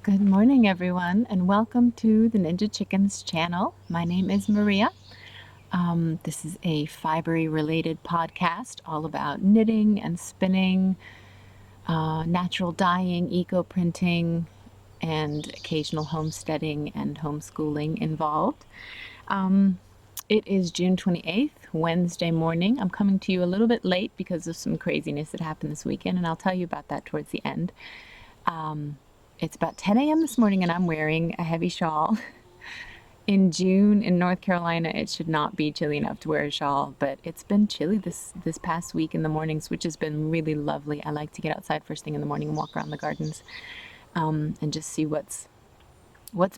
Good morning, everyone, and welcome to the Ninja Chickens channel. My name is Maria. This is a fibery related podcast all about knitting and spinning, natural dyeing, eco printing, and occasional homesteading and homeschooling involved. It is June 28th, Wednesday morning. I'm coming to you a little bit late because of some craziness that happened this weekend, and I'll tell you about that towards the end. It's about 10 a.m. this morning, and I'm wearing a heavy shawl. In June in North Carolina, it should not be chilly enough to wear a shawl, but it's been chilly this past week in the mornings, which has been really lovely. I like to get outside first thing in the morning and walk around the gardens, and just see what's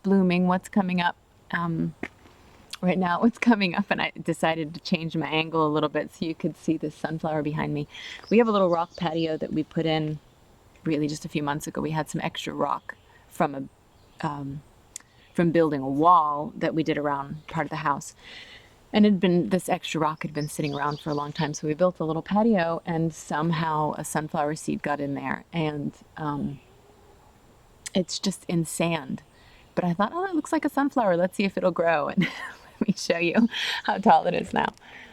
blooming, what's coming up. Right now, what's coming up, and I decided to change my angle a little bit so you could see this sunflower behind me. We have a little rock patio that we put in really just a few months ago. We had some extra rock from building a wall that we did around part of the house, and this extra rock had been sitting around for a long time. So we built a little patio, and somehow a sunflower seed got in there, and it's just in sand. But I thought, oh, it looks like a sunflower. Let's see if it'll grow. And let me show you how tall it is now.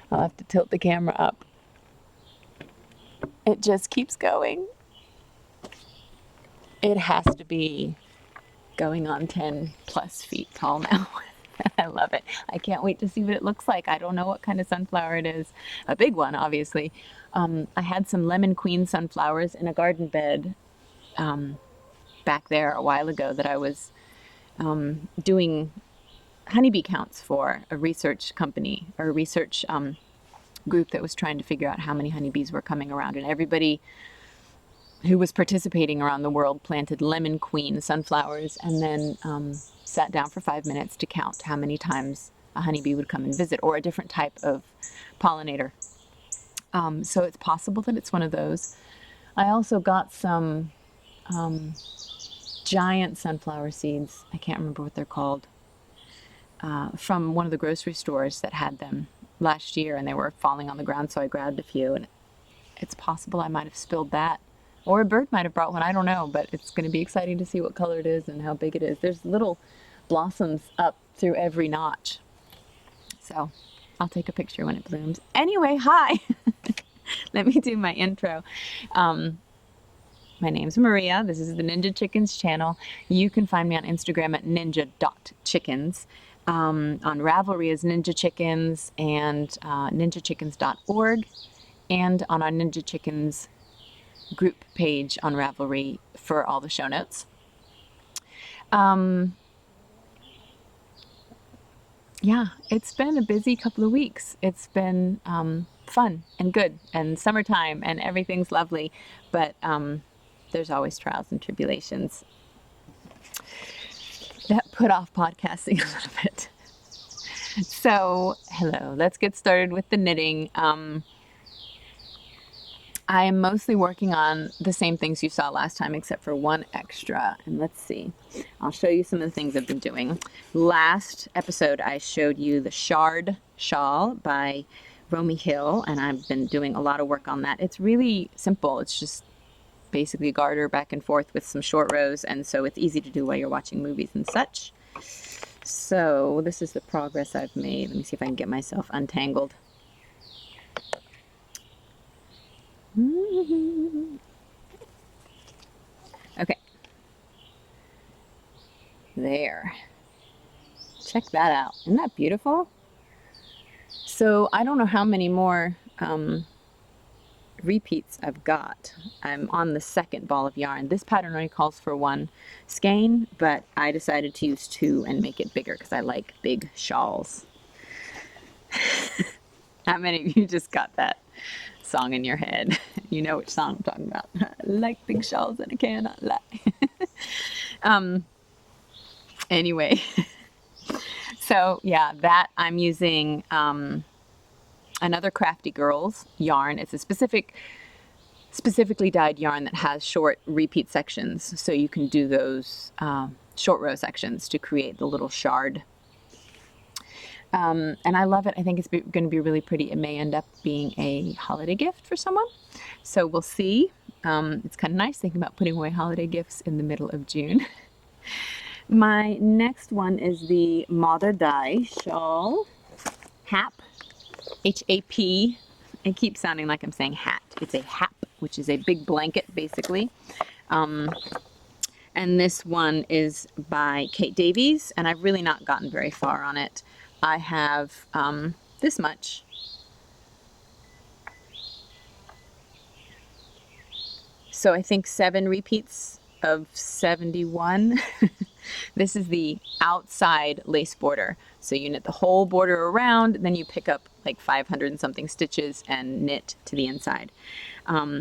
I'll have to tilt the camera up. It just keeps going. It has to be going on 10 plus feet tall now. I love it. I can't wait to see what it looks like. I don't know what kind of sunflower it is. A big one, obviously. I had some lemon queen sunflowers in a garden bed back there a while ago that I was doing honeybee counts for a research company or a research group that was trying to figure out how many honeybees were coming around. And everybody who was participating around the world planted lemon queen sunflowers and then sat down for 5 minutes to count how many times a honeybee would come and visit, or a different type of pollinator. So it's possible that it's one of those. I also got some giant sunflower seeds. I can't remember what they're called. From one of the grocery stores that had them last year, and they were falling on the ground, so I grabbed a few, and it's possible I might have spilled that. Or a bird might have brought one, I don't know, but it's going to be exciting to see what color it is and how big it is. There's little blossoms up through every notch. So I'll take a picture when it blooms. Anyway, hi! Let me do my intro. My name's Maria. This is the Ninja Chickens channel. You can find me on Instagram at ninja.chickens. On Ravelry is Ninja Chickens, and ninjachickens.org. And on our Ninja Chickens group page on Ravelry for all the show notes. Yeah, it's been a busy couple of weeks. It's been fun and good and summertime and everything's lovely, but there's always trials and tribulations that put off podcasting a little bit. So, hello, let's get started with the knitting. I am mostly working on the same things you saw last time, except for one extra. And let's see. I'll show you some of the things I've been doing. Last episode, I showed you the Chard Shawl by Romy Hill, and I've been doing a lot of work on that. It's really simple. It's just basically garter back and forth with some short rows, and so it's easy to do while you're watching movies and such. So this is the progress I've made. Let me see if I can get myself untangled. Okay. There. Check that out. Isn't that beautiful? So I don't know how many more repeats I've got. I'm on the second ball of yarn. This pattern only calls for one skein, but I decided to use two and make it bigger because I like big shawls. How many of you just got that song in your head? You know which song I'm talking about. I like big shawls and I cannot lie. Anyway, so yeah, that I'm using another Crafty Girls yarn. It's a specifically dyed yarn that has short repeat sections, so you can do those short row sections to create the little shard. And I love it. I think it's going to be really pretty. It may end up being a holiday gift for someone, so we'll see. It's kind of nice thinking about putting away holiday gifts in the middle of June. My next one is the Mother Dye Shawl. Hap. H-A-P. It keeps sounding like I'm saying hat. It's a hap, which is a big blanket, basically. And this one is by Kate Davies, and I've really not gotten very far on it. I have this much. So I think 7 repeats of 71. This is the outside lace border. So you knit the whole border around, then you pick up like 500 and something stitches and knit to the inside.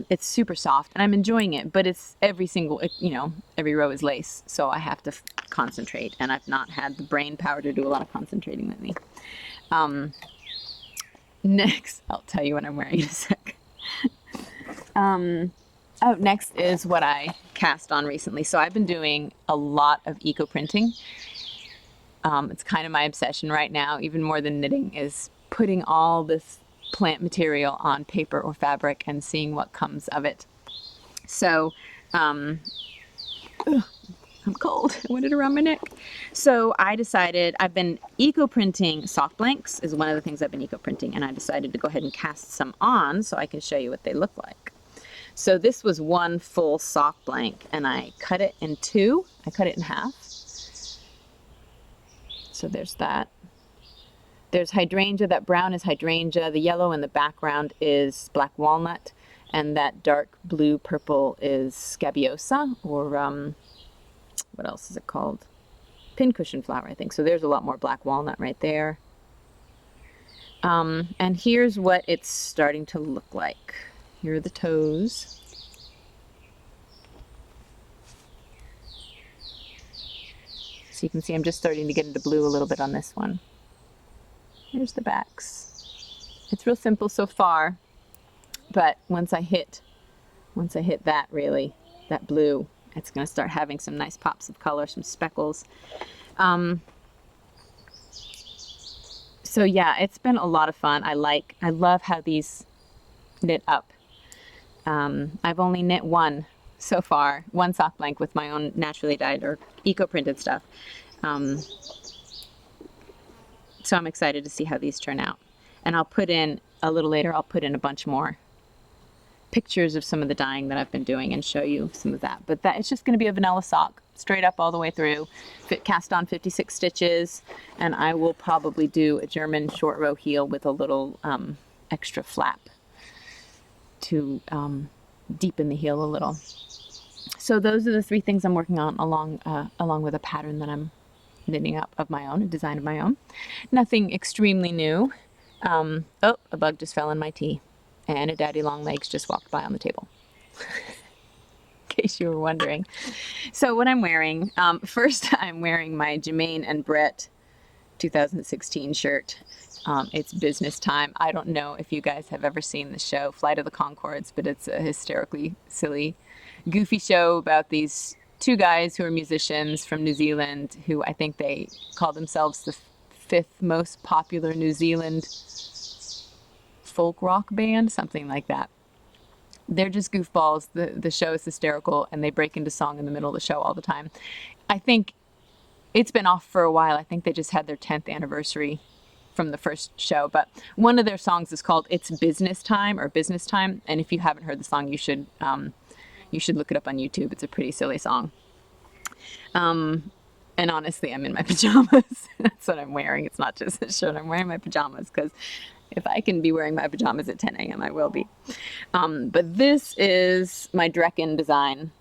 It's super soft and I'm enjoying it, but it's every single, you know, every row is lace. So I have to concentrate, and I've not had the brain power to do a lot of concentrating lately. Next, I'll tell you what I'm wearing in a sec. Oh, next is what I cast on recently. So I've been doing a lot of eco printing. It's kind of my obsession right now, even more than knitting, is putting all this plant material on paper or fabric and seeing what comes of it. So, I'm cold. I want it around my neck. So I decided, I've been eco printing sock blanks is one of the things I've been eco printing, and I decided to go ahead and cast some on so I can show you what they look like. So this was one full sock blank, and I cut it in 2. I cut it in half. So there's that. There's hydrangea. That brown is hydrangea. The yellow in the background is black walnut, and that dark blue purple is scabiosa, or what else is it called? Pincushion flower, I think. So there's a lot more black walnut right there. And here's what it's starting to look like. Here are the toes. So you can see I'm just starting to get into blue a little bit on this one. Here's the backs. It's real simple so far, but once I hit that, really, that blue, it's going to start having some nice pops of color, some speckles. So yeah, it's been a lot of fun. I love how these knit up. I've only knit one so far, one sock blank with my own naturally dyed or eco-printed stuff. So I'm excited to see how these turn out. And I'll put in, a little later, I'll put in a bunch more pictures of some of the dyeing that I've been doing and show you some of that. But that it's just going to be a vanilla sock, straight up all the way through, cast on 56 stitches, and I will probably do a German short row heel with a little extra flap to deepen the heel a little. So those are the 3 things I'm working on along with a pattern that I'm knitting up of my own, a design of my own. Nothing extremely new. Oh, a bug just fell in my tea, and a daddy long legs just walked by on the table. In case you were wondering. So what I'm wearing, first I'm wearing my Jermaine and Brett 2016 shirt. It's business time. I don't know if you guys have ever seen the show Flight of the Conchords, but it's a hysterically silly, goofy show about these 2 guys who are musicians from New Zealand, who I think they call themselves the 5th most popular New Zealand folk rock band, something like that. They're just goofballs. The show is hysterical, and they break into song in the middle of the show all the time. I think it's been off for a while. I think they just had their 10th anniversary from the first show, but one of their songs is called It's Business Time, or Business Time, and if you haven't heard the song, you should look it up on YouTube. It's a pretty silly song. And honestly, I'm in my pajamas. That's what I'm wearing. It's not just a shirt. I'm wearing my pajamas because if I can be wearing my pajamas at 10 a.m., I will be. But this is my Drecken design.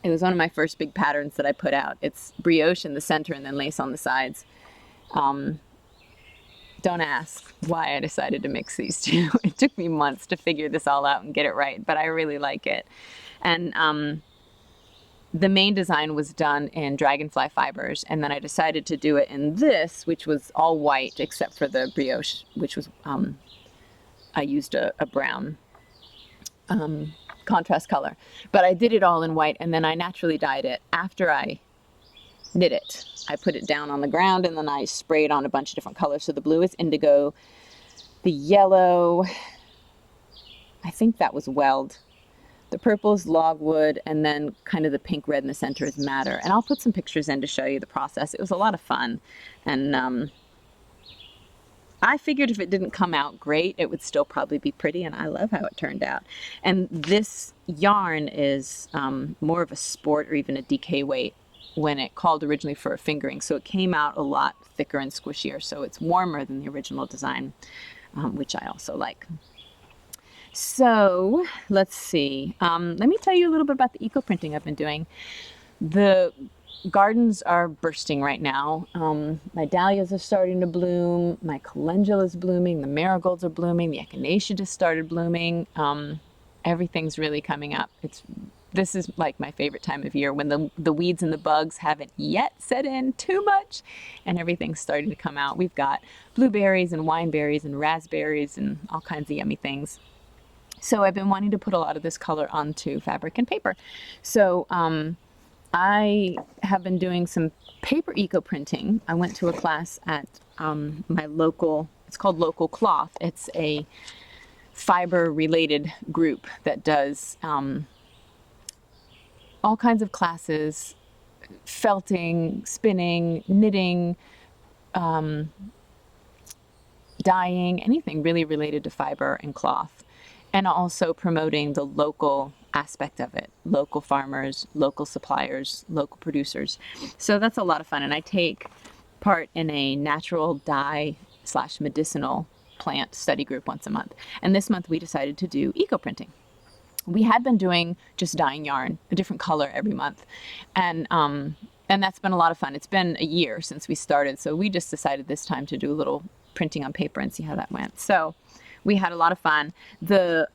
It was one of my first big patterns that I put out. It's brioche in the center and then lace on the sides. Don't ask why I decided to mix these 2. It took me months to figure this all out and get it right, but I really like it. And the main design was done in dragonfly fibers, and then I decided to do it in this, which was all white except for the brioche, which was I used a brown contrast color. But I did it all in white, and then I naturally dyed it after I knit it. I put it down on the ground, and then I sprayed on a bunch of different colors. So the blue is indigo, the yellow, I think that was weld. The purple is logwood, and then kind of the pink red in the center is madder. And I'll put some pictures in to show you the process. It was a lot of fun. And I figured if it didn't come out great, it would still probably be pretty, and I love how it turned out. And this yarn is more of a sport or even a DK weight when it called originally for a fingering. So it came out a lot thicker and squishier. So it's warmer than the original design, which I also like. So let's see. Let me tell you a little bit about the eco printing I've been doing. The gardens are bursting right now. My dahlias are starting to bloom. My calendula is blooming. The marigolds are blooming. The echinacea just started blooming. Everything's really coming up. This is like my favorite time of year when the weeds and the bugs haven't yet set in too much and everything's starting to come out. We've got blueberries and wineberries and raspberries and all kinds of yummy things. So I've been wanting to put a lot of this color onto fabric and paper. So I have been doing some paper eco printing. I went to a class at my local, it's called Local Cloth. It's a fiber related group that does all kinds of classes, felting, spinning, knitting, dyeing, anything really related to fiber and cloth. And also promoting the local aspect of it, local farmers, local suppliers, local producers. So that's a lot of fun. And I take part in a natural dye / medicinal plant study group once a month. And this month we decided to do eco printing. We had been doing just dyeing yarn, a different color every month. And that's been a lot of fun. It's been a year since we started. So we just decided this time to do a little printing on paper and see how that went. So we had a lot of fun. The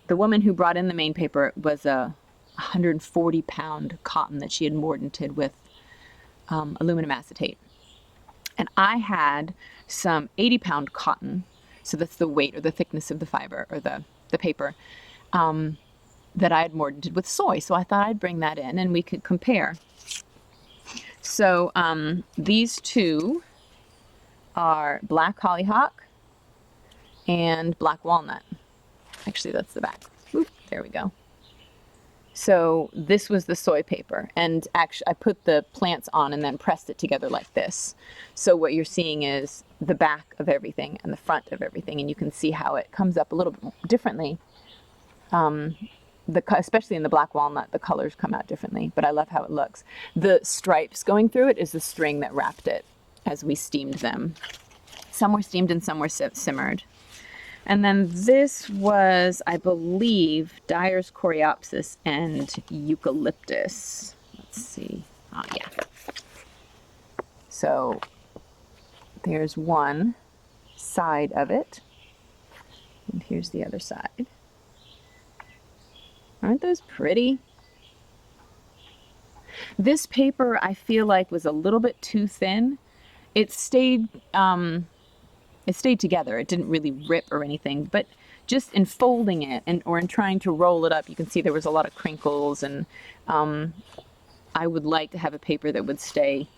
woman who brought in the main paper was a 140-pound cotton that she had mordanted with aluminum acetate. And I had some 80-pound cotton, so that's the weight or the thickness of the fiber or the paper, that I had mordanted with soy. So I thought I'd bring that in and we could compare. So these two are black hollyhock and black walnut. Actually, that's the back. Oop, there we go. So this was the soy paper, and actually I put the plants on and then pressed it together like this. So what you're seeing is the back of everything and the front of everything, and you can see how it comes up a little bit differently. Especially in the black walnut, the colors come out differently, but I love how it looks. The stripes going through it is the string that wrapped it as we steamed them. Some were steamed and some were simmered. And then this was, I believe, Dyer's Coreopsis and Eucalyptus. Let's see. Oh, yeah. So there's one side of it. And here's the other side. Aren't those pretty? This paper, I feel like, was a little bit too thin. It stayed together. It didn't really rip or anything, but just in folding it or in trying to roll it up, you can see there was a lot of crinkles, and I would like to have a paper that would stay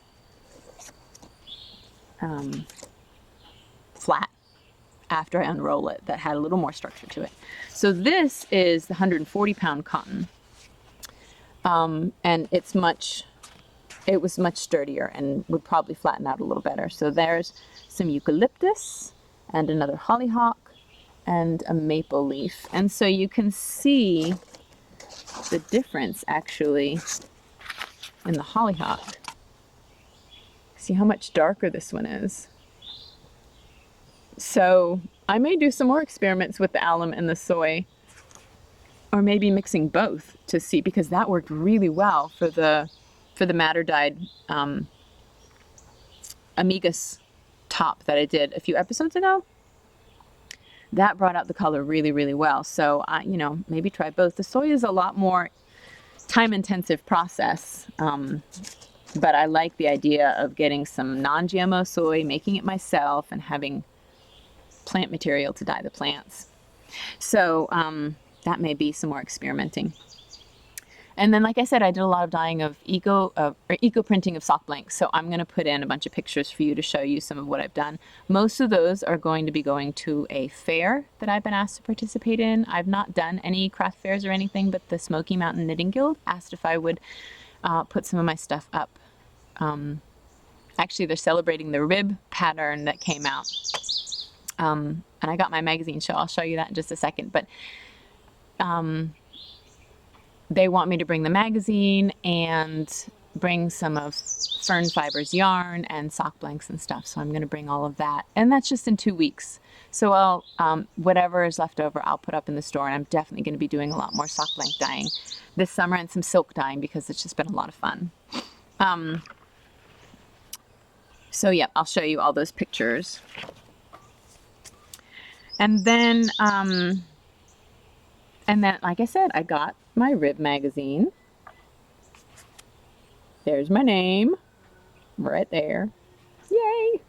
flat after I unroll it, that had a little more structure to it. So this is the 140-pound cotton, and it was much sturdier and would probably flatten out a little better. So there's some eucalyptus and another hollyhock and a maple leaf. And so you can see the difference actually in the hollyhock. See how much darker this one is. So I may do some more experiments with the alum and the soy, or maybe mixing both to see, because that worked really well for the madder dyed Amigas top that I did a few episodes ago. That brought out the color really, really well. So maybe try both. The soy is a lot more time-intensive process, but I like the idea of getting some non-GMO soy, making it myself, and having plant material to dye the plants. So that may be some more experimenting. And then, like I said, I did a lot of dyeing of eco printing of sock blanks. So I'm going to put in a bunch of pictures for you to show you some of what I've done. Most of those are going to be going to a fair that I've been asked to participate in. I've not done any craft fairs or anything, but the Smoky Mountain Knitting Guild asked if I would put some of my stuff up. Actually, they're celebrating the rib pattern that came out. And I got my magazine show. I'll show you that in just a second. But they want me to bring the magazine and bring some of Fern Fibers yarn and sock blanks and stuff. So I'm going to bring all of that. And that's just in 2 weeks. So I'll, whatever is left over, I'll put up in the store. And I'm definitely going to be doing a lot more sock blank dyeing this summer and some silk dyeing because it's just been a lot of fun. So yeah, I'll show you all those pictures. And then, like I said, I got my rib magazine. There's my name right there. Yay!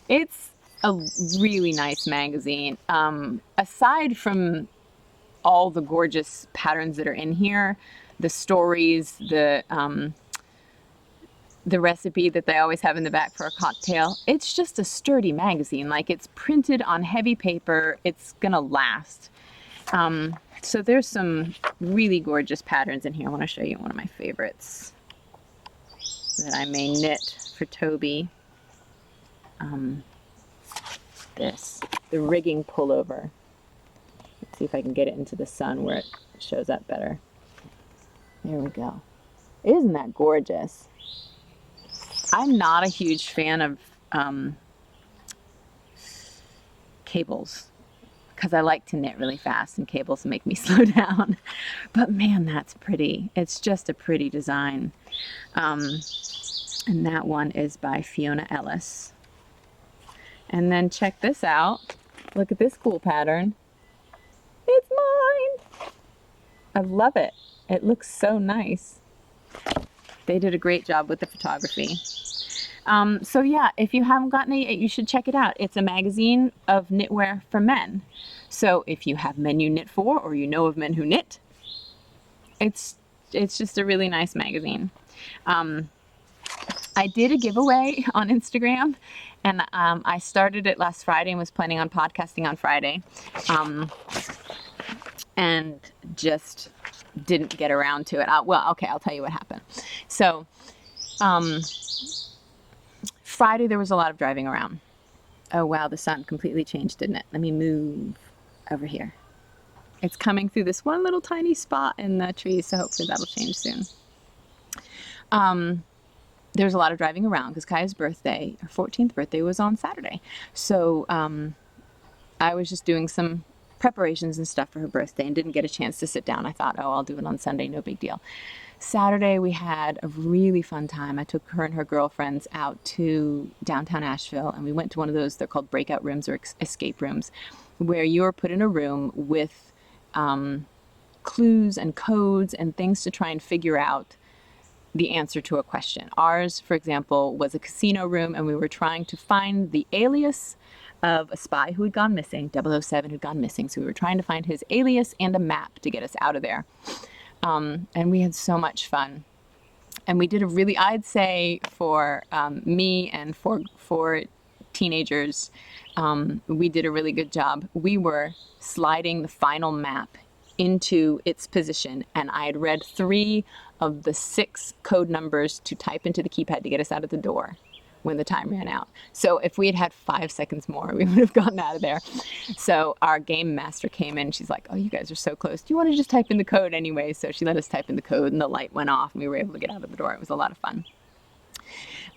It's a really nice magazine. Aside from all the gorgeous patterns that are in here, the stories, the recipe that they always have in the back for a cocktail, it's just a sturdy magazine. Like, it's printed on heavy paper. It's gonna last. So there's some really gorgeous patterns in here. I want to show you one of my favorites that I may knit for Toby. The rigging pullover. Let's see if I can get it into the sun where it shows up better. There we go. Isn't that gorgeous? I'm not a huge fan of cables, because I like to knit really fast and cables make me slow down. But man, that's pretty. It's just a pretty design. And that one is by Fiona Ellis. And then check this out. Look at this cool pattern. It's mine. I love it. It looks so nice. They did a great job with the photography. So yeah, if you haven't gotten it yet, you should check it out. It's a magazine of knitwear for men. So if you have men you knit for, or you know of men who knit, it's just a really nice magazine. I did a giveaway on Instagram, and I started it last Friday and was planning on podcasting on Friday, and just didn't get around to it. Well, okay, I'll tell you what happened. So, Friday there was a lot of driving around. Oh wow, the sun completely changed, didn't it? Let me move over here. It's coming through this one little tiny spot in the trees, so hopefully that'll change soon. There was a lot of driving around because Kaya's birthday, her 14th birthday, was on Saturday. So I was just doing some preparations and stuff for her birthday and didn't get a chance to sit down. I thought, oh, I'll do it on Sunday, no big deal. Saturday we had a really fun time. I took her and her girlfriends out to downtown Asheville, and we went to one of those, they're called breakout rooms or escape rooms, where you're put in a room with clues and codes and things to try and figure out the answer to a question. Ours, for example, was a casino room, and we were trying to find the alias of a spy who had gone missing, 007 who'd gone missing. So we were trying to find his alias and a map to get us out of there. And we had so much fun. And we did a really, I'd say for me and for teenagers, we did a really good job. We were sliding the final map into its position, and I had read 3 of the 6 code numbers to type into the keypad to get us out of the door when the time ran out. So if we had had 5 seconds more, we would have gotten out of there. So our game master came in. She's like, oh, you guys are so close. Do you want to just type in the code anyway? So she let us type in the code, and the light went off, and we were able to get out of the door. It was a lot of fun.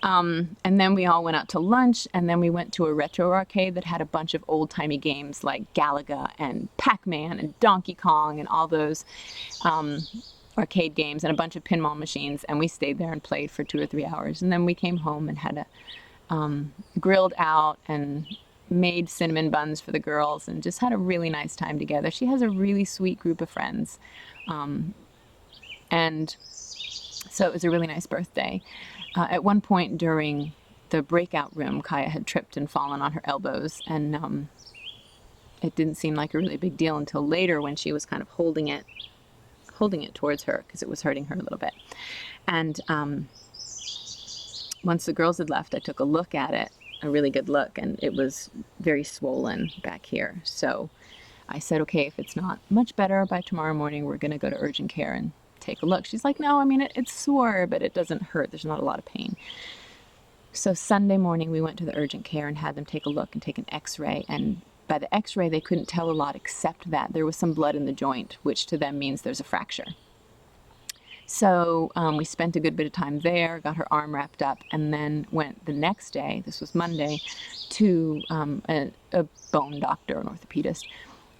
And then we all went out to lunch, and then we went to a retro arcade that had a bunch of old-timey games like Galaga and Pac-Man and Donkey Kong and all those arcade games, and a bunch of pinball machines, and we stayed there and played for 2 or 3 hours. And then we came home and had a grilled out and made cinnamon buns for the girls and just had a really nice time together. She has a really sweet group of friends. And so it was a really nice birthday. At one point during the breakout room, Kaya had tripped and fallen on her elbows, and it didn't seem like a really big deal until later when she was kind of holding holding it towards her because it was hurting her a little bit. And once the girls had left, I took a look at it, a really good look, and it was very swollen back here. So I said, okay, if it's not much better by tomorrow morning, we're going to go to urgent care and take a look. She's like, no, I mean, it's sore, but it doesn't hurt. There's not a lot of pain. So Sunday morning, we went to the urgent care and had them take a look and take an x-ray. And by the x-ray, they couldn't tell a lot except that there was some blood in the joint, which to them means there's a fracture. So we spent a good bit of time there, got her arm wrapped up, and then went the next day, this was Monday, to a bone doctor, an orthopedist,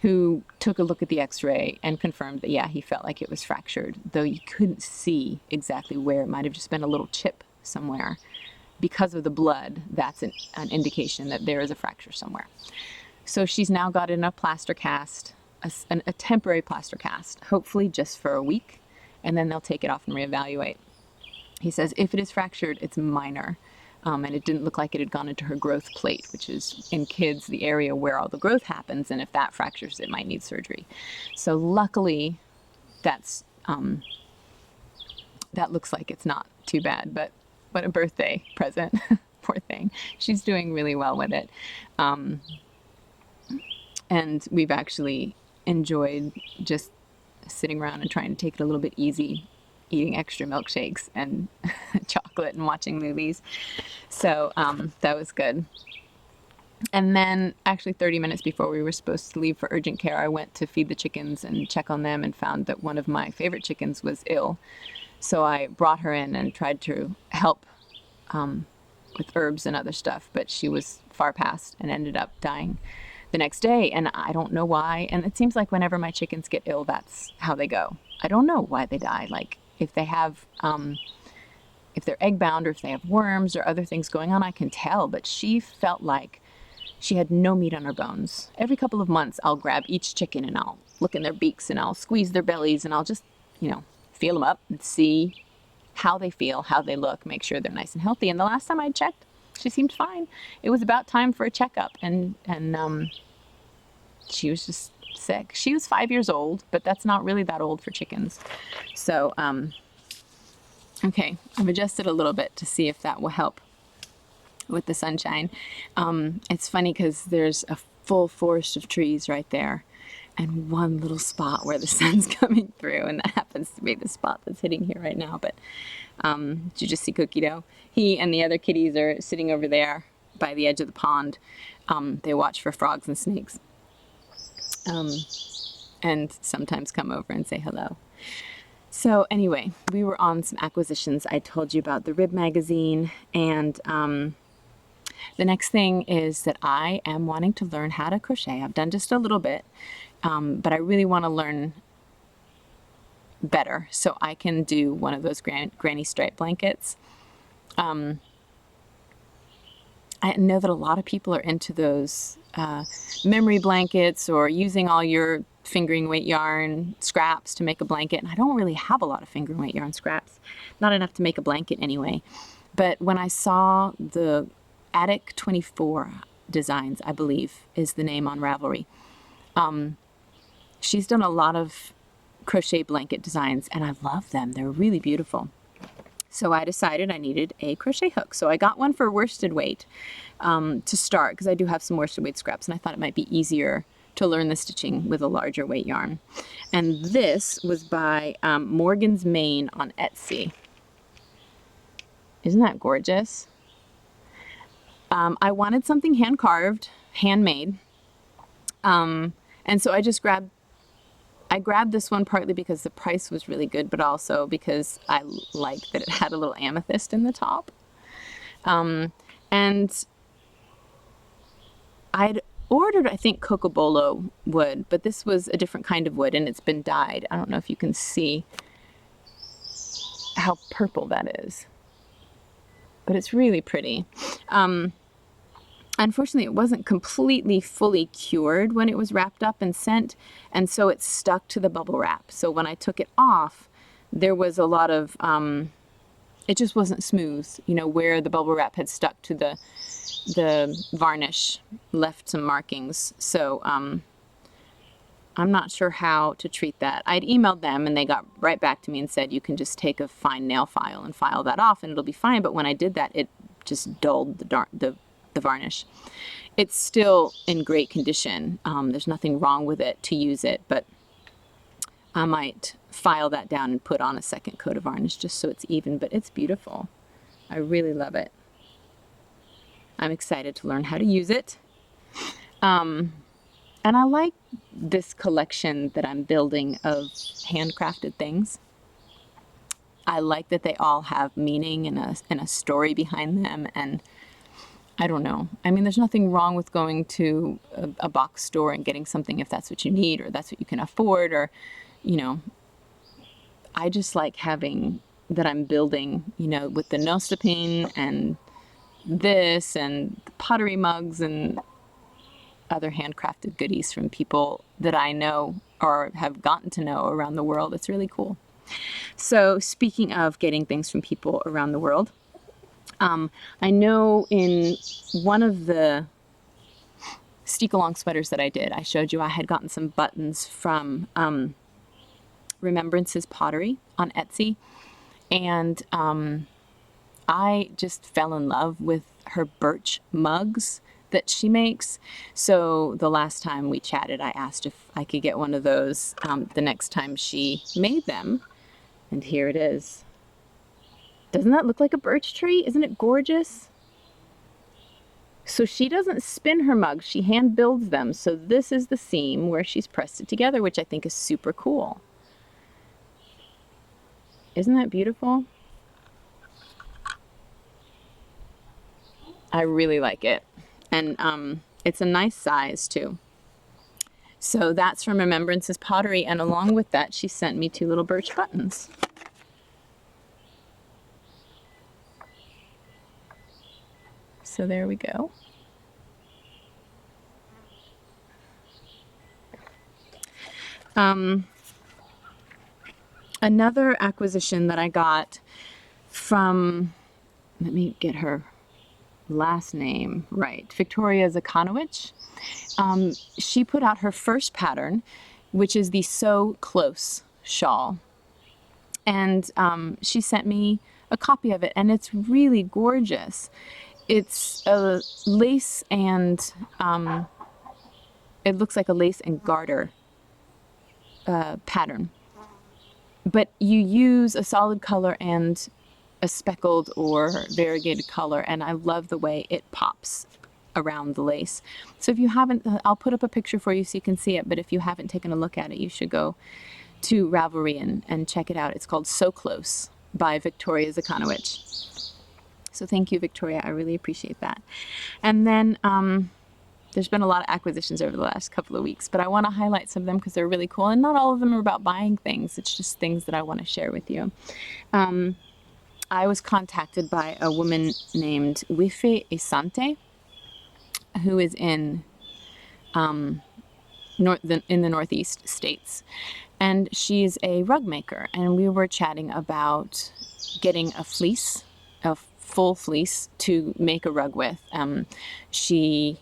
who took a look at the x-ray and confirmed that, yeah, he felt like it was fractured, though you couldn't see exactly where. It might have just been a little chip somewhere. Because of the blood, that's an indication that there is a fracture somewhere. So she's now got in a plaster cast, a temporary plaster cast, hopefully just for a week, and then they'll take it off and reevaluate. He says if it is fractured, it's minor, and it didn't look like it had gone into her growth plate, which is in kids the area where all the growth happens, and if that fractures, it might need surgery. So luckily, that looks like it's not too bad, but what a birthday present. Poor thing. She's doing really well with it. And we've actually enjoyed just sitting around and trying to take it a little bit easy, eating extra milkshakes and chocolate and watching movies. So that was good. And then actually 30 minutes before we were supposed to leave for urgent care, I went to feed the chickens and check on them and found that one of my favorite chickens was ill. So I brought her in and tried to help with herbs and other stuff, but she was far past and ended up dying the next day. And I don't know why. And it seems like whenever my chickens get ill, that's how they go. I don't know why they die. Like if they have, if they're egg bound or if they have worms or other things going on, I can tell. But she felt like she had no meat on her bones. Every couple of months, I'll grab each chicken and I'll look in their beaks and I'll squeeze their bellies and I'll just, feel them up and see how they feel, how they look, make sure they're nice and healthy. And the last time I checked, she seemed fine. It was about time for a checkup, and she was just sick. She was 5 years old, but that's not really that old for chickens. So, okay, I've adjusted a little bit to see if that will help with the sunshine. It's funny because there's a full forest of trees right there, and one little spot where the sun's coming through, and that happens to be the spot that's hitting here right now. But did you just see Cookie Dough? He and the other kitties are sitting over there by the edge of the pond. They watch for frogs and snakes, and sometimes come over and say hello. So anyway, we were on some acquisitions. I told you about the Rib magazine, and the next thing is that I am wanting to learn how to crochet. I've done just a little bit, but I really want to learn better so I can do one of those granny stripe blankets. I know that a lot of people are into those memory blankets or using all your fingering weight yarn scraps to make a blanket, and I don't really have a lot of fingering weight yarn scraps, not enough to make a blanket anyway. But when I saw the Attic 24 Designs, I believe is the name on Ravelry, she's done a lot of crochet blanket designs, and I love them. They're really beautiful. So I decided I needed a crochet hook. So I got one for worsted weight to start, because I do have some worsted weight scraps, and I thought it might be easier to learn the stitching with a larger weight yarn. And this was by Morgan's Maine on Etsy. Isn't that gorgeous? I wanted something hand carved, handmade. And so I grabbed this one partly because the price was really good, but also because I liked that it had a little amethyst in the top. And I'd ordered, I think, Cocobolo wood, but this was a different kind of wood, and it's been dyed. I don't know if you can see how purple that is, but it's really pretty. Unfortunately, it wasn't completely fully cured when it was wrapped up and sent, and so it stuck to the bubble wrap. So when I took it off, there was a lot of, it just wasn't smooth, where the bubble wrap had stuck to the varnish, left some markings. So I'm not sure how to treat that. I'd emailed them and they got right back to me and said, you can just take a fine nail file and file that off and it'll be fine. But when I did that, it just dulled the varnish. It's still in great condition. There's nothing wrong with it to use it, but I might file that down and put on a second coat of varnish just so it's even, but it's beautiful. I really love it. I'm excited to learn how to use it. And I like this collection that I'm building of handcrafted things. I like that they all have meaning and a story behind them. And I don't know. I mean, there's nothing wrong with going to a box store and getting something if that's what you need or that's what you can afford, or, you know, I just like having that I'm building, you know, with the nosapin and this and the pottery mugs and other handcrafted goodies from people that I know or have gotten to know around the world. It's really cool. So speaking of getting things from people around the world, I know in one of the steek-along sweaters that I did, I showed you I had gotten some buttons from Remembrance's Pottery on Etsy. And I just fell in love with her birch mugs that she makes. So the last time we chatted, I asked if I could get one of those the next time she made them. And here it is. Doesn't that look like a birch tree? Isn't it gorgeous? So she doesn't spin her mugs, she hand builds them. So this is the seam where she's pressed it together, which I think is super cool. Isn't that beautiful? I really like it. And it's a nice size too. So that's from Remembrance's Pottery, and along with that she sent me 2 little birch buttons. So there we go. Another acquisition that I got from, let me get her last name right, Victoria Zakanowicz. She put out her first pattern, which is the So Close Shawl. And she sent me a copy of it, and it's really gorgeous. It's a lace and, it looks like a lace and garter pattern. But you use a solid color and a speckled or variegated color, and I love the way it pops around the lace. So if you haven't, I'll put up a picture for you so you can see it, but if you haven't taken a look at it, you should go to Ravelry and check it out. It's called So Close by Victoria Zakanowicz. So thank you, Victoria. I really appreciate that. And then there's been a lot of acquisitions over the last couple of weeks, but I want to highlight some of them because they're really cool, and not all of them are about buying things. It's just things that I want to share with you. I was contacted by a woman named Wife Isante, who is in the Northeast states, and she's a rug maker, and we were chatting about getting a fleece, a full fleece to make a rug with. She,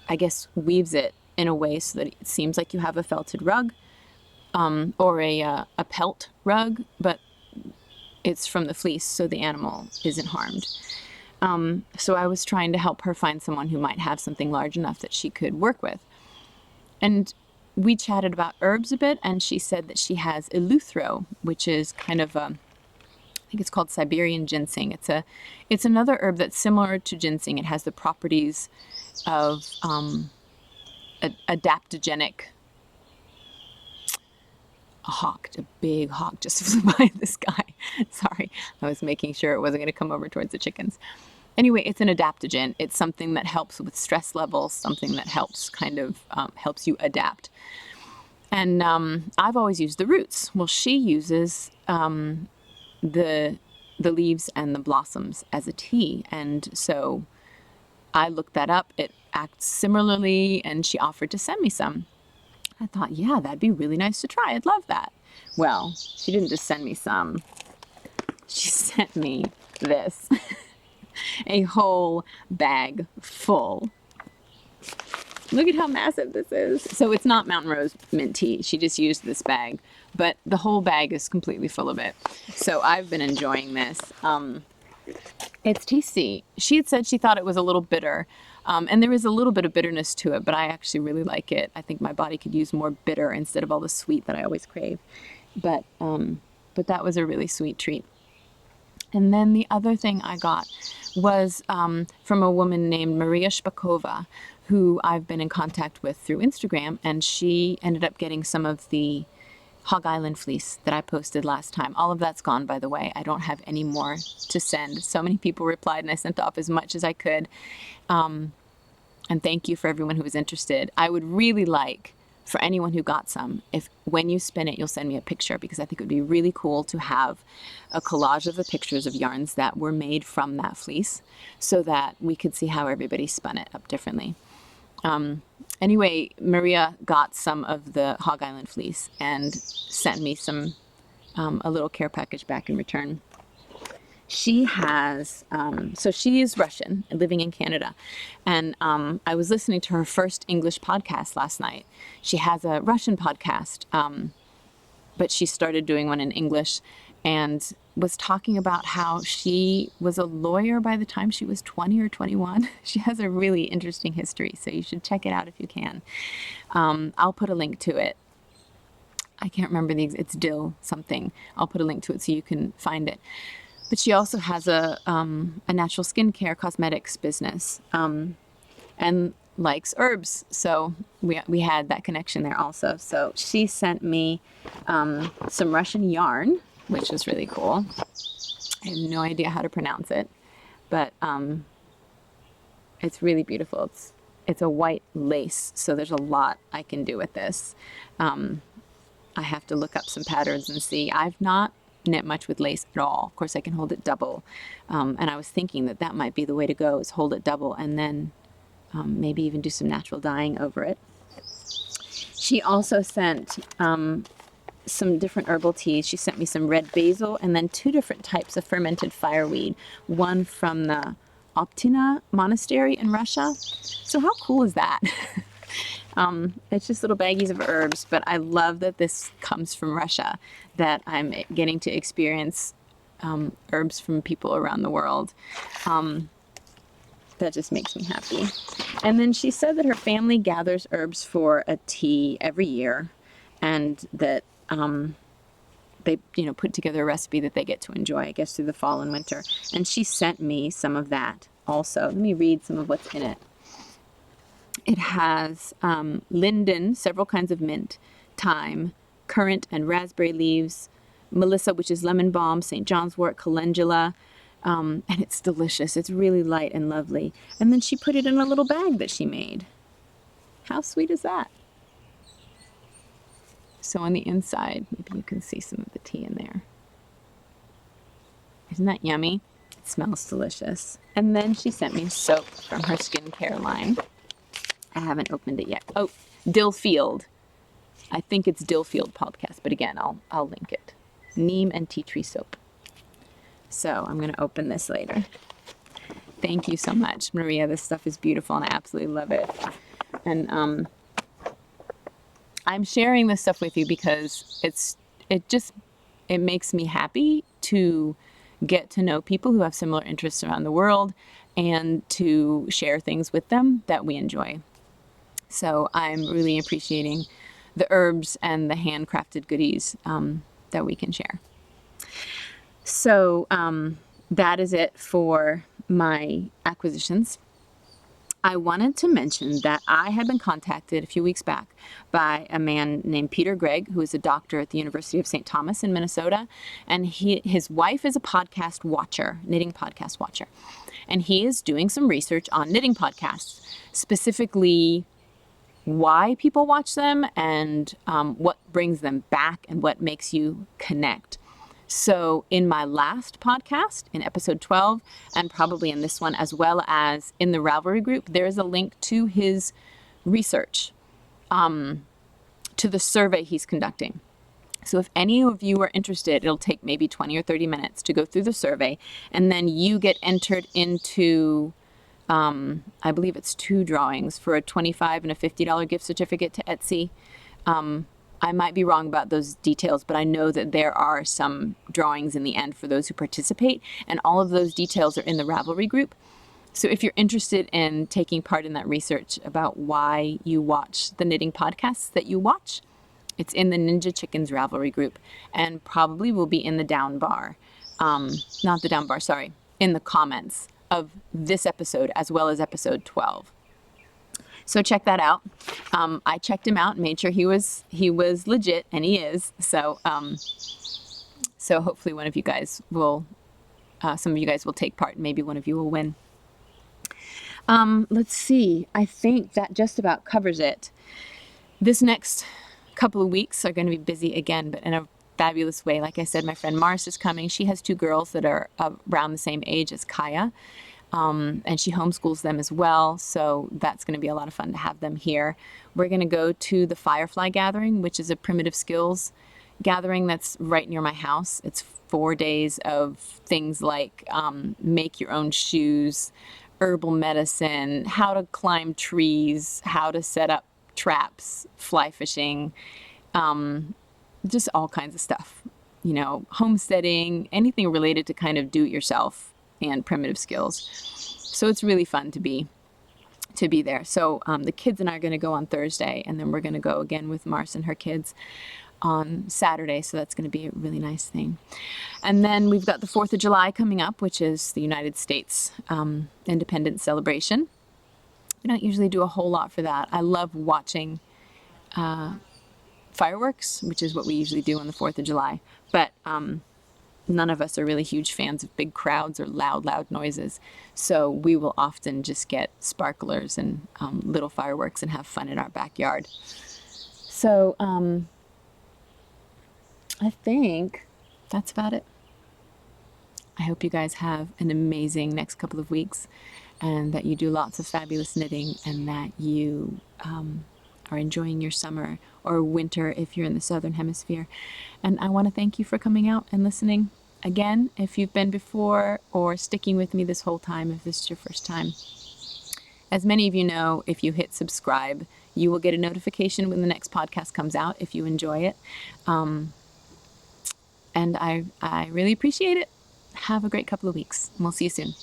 I guess, weaves it in a way so that it seems like you have a felted rug, or a pelt rug, but it's from the fleece, so the animal isn't harmed. So I was trying to help her find someone who might have something large enough that she could work with. And we chatted about herbs a bit, and she said that she has eleuthero, which is kind of I think it's called Siberian ginseng. It's another herb that's similar to ginseng. It has the properties of adaptogenic. A big hawk just flew by the sky. Sorry, I was making sure it wasn't going to come over towards the chickens. Anyway, it's an adaptogen. It's something that helps with stress levels, something that helps kind of helps you adapt. And I've always used the roots. Well, she uses the leaves and the blossoms as a tea, and so I looked that up. It acts similarly, and she offered to send me some. I thought, yeah, that'd be really nice to try. I'd love that. Well, she didn't just send me some. She sent me this. A whole bag full. Look at how massive this is. So it's not Mountain Rose mint tea. She just used this bag, but the whole bag is completely full of it. So I've been enjoying this. It's tasty. She had said she thought it was a little bitter, and there is a little bit of bitterness to it, but I actually really like it. I think my body could use more bitter instead of all the sweet that I always crave. But that was a really sweet treat. And then the other thing I got was from a woman named Maria Shpakova, who I've been in contact with through Instagram, and she ended up getting some of the Hog Island fleece that I posted last time. All of that's gone, by the way. I don't have any more to send. So many people replied, and I sent off as much as I could. And thank you for everyone who was interested. I would really like for anyone who got some, if when you spin it, you'll send me a picture, because I think it would be really cool to have a collage of the pictures of yarns that were made from that fleece, so that we could see how everybody spun it up differently. Anyway, Maria got some of the Hog Island fleece and sent me some, a little care package back in return. She has, so she is Russian, living in Canada. And I was listening to her first English podcast last night. She has a Russian podcast, but she started doing one in English, and was talking about how she was a lawyer by the time she was 20 or 21. She has a really interesting history, so you should check it out if you can. I'll put a link to it. I can't remember it's Dill something. I'll put a link to it so you can find it. But she also has a natural skincare cosmetics business, and likes herbs. So we had that connection there also. So she sent me some Russian yarn, which was really cool. I have no idea how to pronounce it, but it's really beautiful. It's a white lace, so there's a lot I can do with this. I have to look up some patterns and see. I've not knit much with lace at all. Of course, I can hold it double, and I was thinking that might be the way to go, is hold it double and then maybe even do some natural dyeing over it. She also sent some different herbal teas. She sent me some red basil and then 2 different types of fermented fireweed, one from the Optina monastery in Russia. So how cool is that? It's just little baggies of herbs, but I love that this comes from Russia, that I'm getting to experience herbs from people around the world. That just makes me happy. And then she said that her family gathers herbs for a tea every year, and that they put together a recipe that they get to enjoy, I guess, through the fall and winter. And she sent me some of that also. Let me read some of what's in it. It has linden, several kinds of mint, thyme, currant and raspberry leaves, melissa, which is lemon balm, St. John's wort, calendula, and it's delicious. It's really light and lovely. And then she put it in a little bag that she made. How sweet is that? So on the inside, maybe you can see some of the tea in there. Isn't that yummy? It smells delicious. And then she sent me soap from her skincare line. I haven't opened it yet. Oh, Dillfield. I think it's Dillfield podcast, but again, I'll link it. Neem and tea tree soap. So I'm going to open this later. Thank you so much, Maria. This stuff is beautiful and I absolutely love it. And I'm sharing this stuff with you because it makes me happy to get to know people who have similar interests around the world and to share things with them that we enjoy. So I'm really appreciating the herbs and the handcrafted goodies that we can share. So that is it for my acquisitions. I wanted to mention that I had been contacted a few weeks back by a man named Peter Gregg, who is a doctor at the University of St. Thomas in Minnesota. And his wife is a podcast watcher, knitting podcast watcher. And he is doing some research on knitting podcasts, specifically why people watch them and what brings them back and what makes you connect. So in my last podcast, in episode 12, and probably in this one, as well as in the Ravelry group, there is a link to his research, to the survey he's conducting. So if any of you are interested, it'll take maybe 20 or 30 minutes to go through the survey, and then you get entered into I believe it's 2 drawings for a $25 and a $50 gift certificate to Etsy. I might be wrong about those details, but I know that there are some drawings in the end for those who participate, and all of those details are in the Ravelry group. So if you're interested in taking part in that research about why you watch the knitting podcasts that you watch, it's in the Ninja Chickens Ravelry group, and probably will be in the down bar. Not the down bar, sorry, in the comments of this episode as well as episode 12. So check that out. I checked him out and made sure he was legit, and he is. So so hopefully one of you guys will, some of you guys will take part, and maybe one of you will win. Let's see. I think that just about covers it. This next couple of weeks are going to be busy again, but in a fabulous way. Like I said, my friend Mars is coming. She has 2 girls that are around the same age as Kaya. And she homeschools them as well, so that's going to be a lot of fun to have them here. We're going to go to the Firefly Gathering, which is a primitive skills gathering that's right near my house. It's 4 days of things like make your own shoes, herbal medicine, how to climb trees, how to set up traps, fly fishing, just all kinds of stuff. You know, homesteading, anything related to kind of do-it-yourself and primitive skills. So it's really fun to be there. So the kids and I are going to go on Thursday, and then we're going to go again with Mars and her kids on Saturday. So that's going to be a really nice thing. And then we've got the 4th of July coming up, which is the United States Independence celebration. We don't usually do a whole lot for that. I love watching fireworks, which is what we usually do on the 4th of July. But none of us are really huge fans of big crowds or loud noises. So we will often just get sparklers and little fireworks and have fun in our backyard. So I think that's about it. I hope you guys have an amazing next couple of weeks, and that you do lots of fabulous knitting, and that you are enjoying your summer or winter if you're in the Southern Hemisphere. And I want to thank you for coming out and listening. Again, if you've been before, or sticking with me this whole time if this is your first time. As many of you know, if you hit subscribe, you will get a notification when the next podcast comes out if you enjoy it. And I really appreciate it. Have a great couple of weeks, and we'll see you soon.